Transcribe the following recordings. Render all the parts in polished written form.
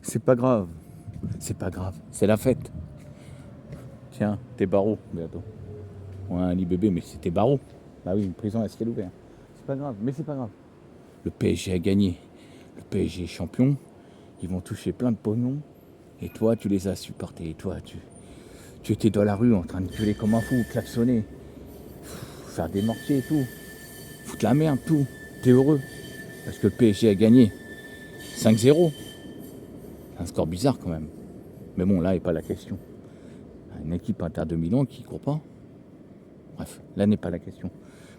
C'est pas grave. C'est pas grave. C'est la fête. Tiens, t'es barreau bientôt. Ouais, un lit bébé, mais c'était barreau. Bah oui, une prison à ciel ouvert. C'est pas grave, mais c'est pas grave. Le PSG a gagné. Le PSG est champion. Ils vont toucher plein de pognon. Et toi, tu les as supportés. Et toi, tu étais dans la rue en train de gueuler comme un fou, klaxonner, faire des mortiers et tout. Foutre la merde, tout. T'es heureux. Parce que le PSG a gagné. 5-0. Un score bizarre quand même. Mais bon, là n'est pas la question. Une équipe Inter de Milan qui ne court pas. Bref, là n'est pas la question.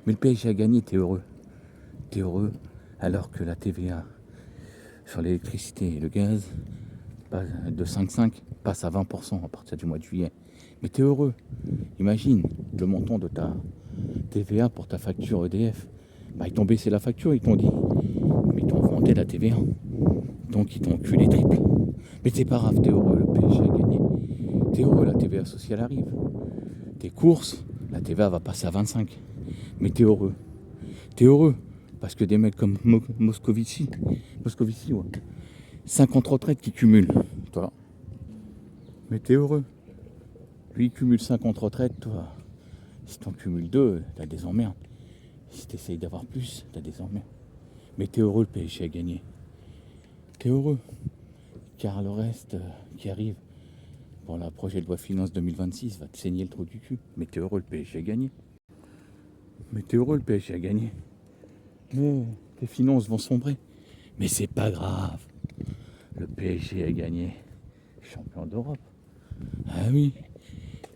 Mais le PSG a gagné, t'es heureux. T'es heureux alors que la TVA sur l'électricité et le gaz de 5,5 passe à 20% à partir du mois de juillet. Mais t'es heureux. Imagine le montant de ta TVA pour ta facture EDF. Bah, ils t'ont baissé la facture, ils t'ont dit. Mais ils t'ont augmenté la TVA. Donc ils t'ont enculé triple. Mais c'est pas grave, t'es heureux, le PSG a gagné. T'es heureux, la TVA sociale arrive. Tes courses, la TVA va passer à 25. Mais t'es heureux. T'es heureux. Parce que des mecs comme Moscovici, ouais, 50 retraites qui cumulent. Toi. Mais t'es heureux. Lui, il cumule 50 retraites, toi. Si t'en cumules 2, t'as des emmerdes. Si t'essayes d'avoir plus, t'as des emmerdes. Mais t'es heureux, le PSG a gagné. T'es heureux. Car le reste qui arrive, bon, le projet de loi finance 2026 va te saigner le trou du cul. Mais t'es heureux, le PSG a gagné. Mais t'es heureux, le PSG a gagné. Mais tes finances vont sombrer. Mais c'est pas grave. Le PSG a gagné. Champion d'Europe. Ah oui.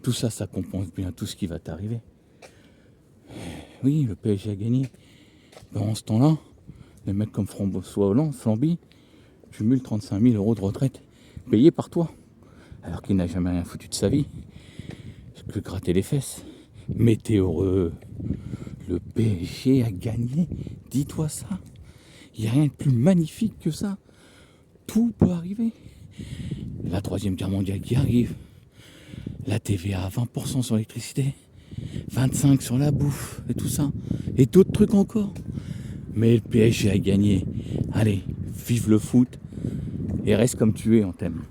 Tout ça, ça compense bien tout ce qui va t'arriver. Oui, le PSG a gagné. Dans ce temps-là, les mecs comme François Hollande, Flamby, cumulent 35 000 euros de retraite payés par toi. Alors qu'il n'a jamais rien foutu de sa vie que gratter les fesses. Mais t'es heureux. Le PSG a gagné. Dis-toi ça. Il n'y a rien de plus magnifique que ça. Tout peut arriver. La troisième guerre mondiale qui arrive. La TVA à 20% sur l'électricité. 25% sur la bouffe et tout ça. Et d'autres trucs encore. Mais le PSG a gagné. Allez, vive le foot. Et reste comme tu es, on t'aime.